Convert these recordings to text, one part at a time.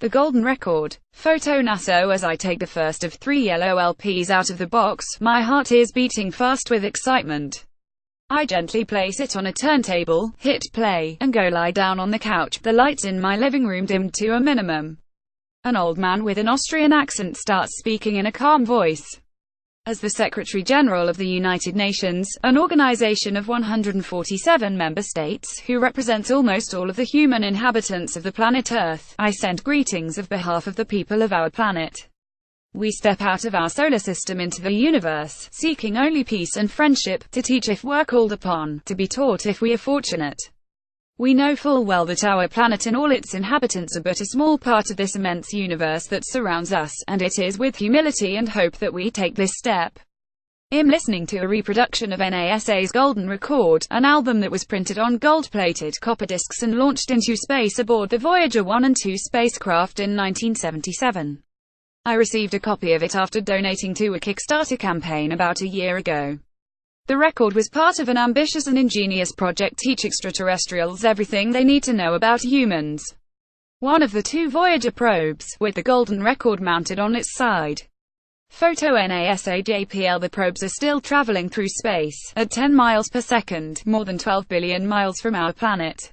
The Golden Record. Photo NASA. As I take the first of 3 yellow LPs out of the box, my heart is beating fast with excitement. I gently place it on a turntable, hit play, and go lie down on the couch, the lights in my living room dimmed to a minimum. An old man with an Austrian accent starts speaking in a calm voice. As the Secretary General of the United Nations, an organization of 147 member states, who represents almost all of the human inhabitants of the planet Earth, I send greetings of behalf of the people of our planet. We step out of our solar system into the universe, seeking only peace and friendship, to teach if we're called upon, to be taught if we are fortunate. We know full well that our planet and all its inhabitants are but a small part of this immense universe that surrounds us, and it is with humility and hope that we take this step. I'm listening to a reproduction of NASA's Golden Record, an album that was printed on gold-plated copper discs and launched into space aboard the Voyager 1 and 2 spacecraft in 1977. I received a copy of it after donating to a Kickstarter campaign about a year ago. The record was part of an ambitious and ingenious project to teach extraterrestrials everything they need to know about humans. One of the 2 Voyager probes, with the Golden Record mounted on its side. Photo NASA JPL. The probes are still traveling through space, at 10 miles per second, more than 12 billion miles from our planet.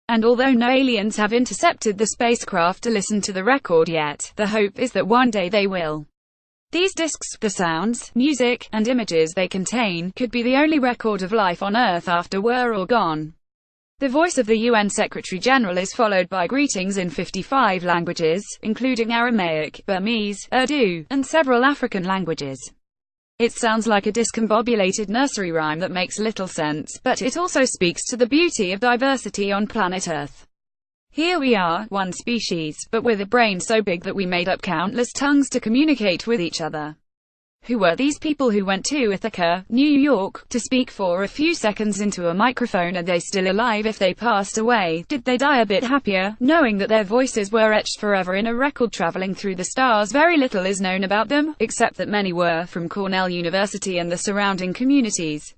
And although no aliens have intercepted the spacecraft to listen to the record yet, the hope is that one day they will. These discs, the sounds, music, and images they contain, could be the only record of life on Earth after we're all gone. The voice of the UN Secretary General is followed by greetings in 55 languages, including Aramaic, Burmese, Urdu, and several African languages. It sounds like a discombobulated nursery rhyme that makes little sense, but it also speaks to the beauty of diversity on planet Earth. Here we are, one species, but with a brain so big that we made up countless tongues to communicate with each other. Who were these people who went to Ithaca, New York, to speak for a few seconds into a microphone? Are they still alive if they passed away? Did they die a bit happier, knowing that their voices were etched forever in a record traveling through the stars? Very little is known about them, except that many were from Cornell University and the surrounding communities.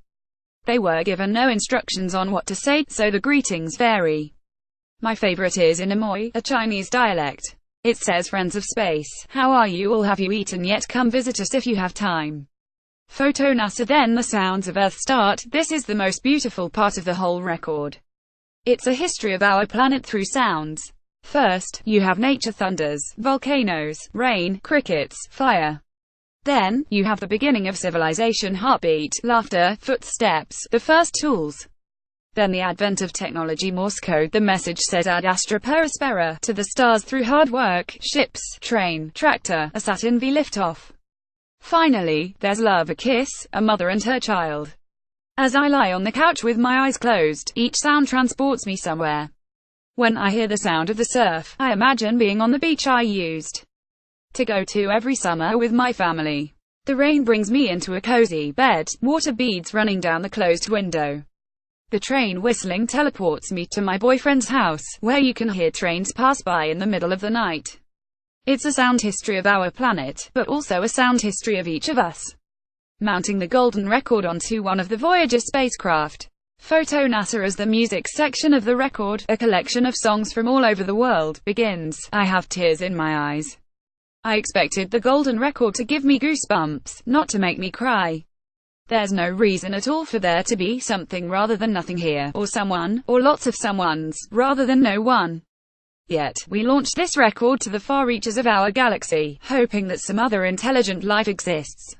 They were given no instructions on what to say, so the greetings vary. My favorite is in Amoy, a Chinese dialect. It says, "Friends of space, how are you all? Have you eaten yet? Come visit us if you have time." Photo NASA. Then the sounds of Earth start. This is the most beautiful part of the whole record. It's a history of our planet through sounds. First, you have nature: thunders, volcanoes, rain, crickets, fire. Then, you have the beginning of civilization: heartbeat, laughter, footsteps, the first tools. Then the advent of technology: Morse code. The message said ad astra per aspera, to the stars through hard work: ships, train, tractor, a Saturn V liftoff. Finally, there's love: a kiss, a mother and her child. As I lie on the couch with my eyes closed, each sound transports me somewhere. When I hear the sound of the surf, I imagine being on the beach I used to go to every summer with my family. The rain brings me into a cozy bed, water beads running down the closed window. The train whistling teleports me to my boyfriend's house, where you can hear trains pass by in the middle of the night. It's a sound history of our planet, but also a sound history of each of us. Mounting the Golden Record onto one of the Voyager spacecraft. Photo NASA. As the music section of the record, a collection of songs from all over the world, begins, I have tears in my eyes. I expected the Golden Record to give me goosebumps, not to make me cry. There's no reason at all for there to be something rather than nothing here, or someone, or lots of someones, rather than no one. Yet, we launched this record to the far reaches of our galaxy, hoping that some other intelligent life exists.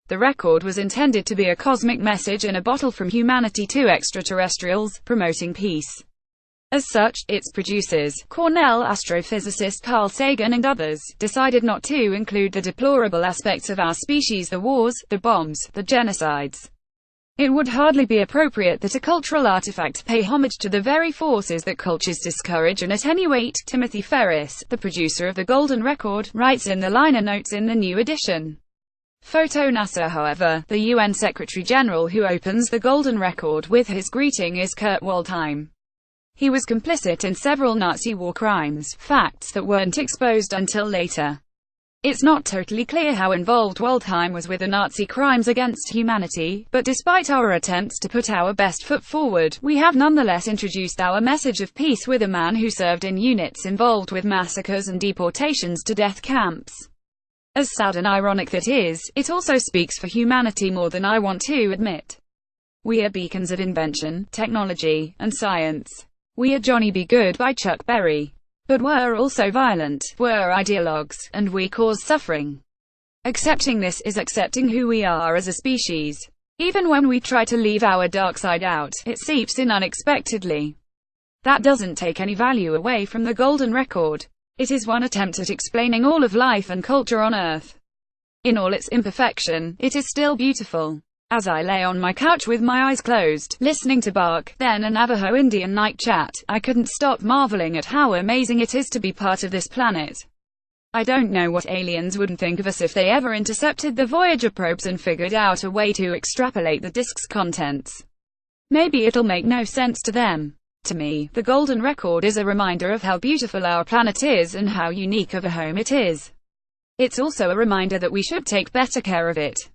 The record was intended to be a cosmic message in a bottle from humanity to extraterrestrials, promoting peace. As such, its producers, Cornell astrophysicist Carl Sagan and others, decided not to include the deplorable aspects of our species: the wars, the bombs, the genocides. It would hardly be appropriate that a cultural artifact pay homage to the very forces that cultures discourage, and at any rate, Timothy Ferris, the producer of the Golden Record, writes in the liner notes in the new edition. Photo NASA. However, the UN Secretary General who opens the Golden Record with his greeting is Kurt Waldheim. He was complicit in several Nazi war crimes, facts that weren't exposed until later. It's not totally clear how involved Waldheim was with the Nazi crimes against humanity, but despite our attempts to put our best foot forward, we have nonetheless introduced our message of peace with a man who served in units involved with massacres and deportations to death camps. As sad and ironic that is, it also speaks for humanity more than I want to admit. We are beacons of invention, technology, and science. We are Johnny Be Good by Chuck Berry. But we're also violent, we're ideologues, and we cause suffering. Accepting this is accepting who we are as a species. Even when we try to leave our dark side out, it seeps in unexpectedly. That doesn't take any value away from the Golden Record. It is one attempt at explaining all of life and culture on Earth. In all its imperfection, it is still beautiful. As I lay on my couch with my eyes closed, listening to Bach, then a Navajo Indian night chat, I couldn't stop marveling at how amazing it is to be part of this planet. I don't know what aliens would think of us if they ever intercepted the Voyager probes and figured out a way to extrapolate the disk's contents. Maybe it'll make no sense to them. To me, the Golden Record is a reminder of how beautiful our planet is and how unique of a home it is. It's also a reminder that we should take better care of it.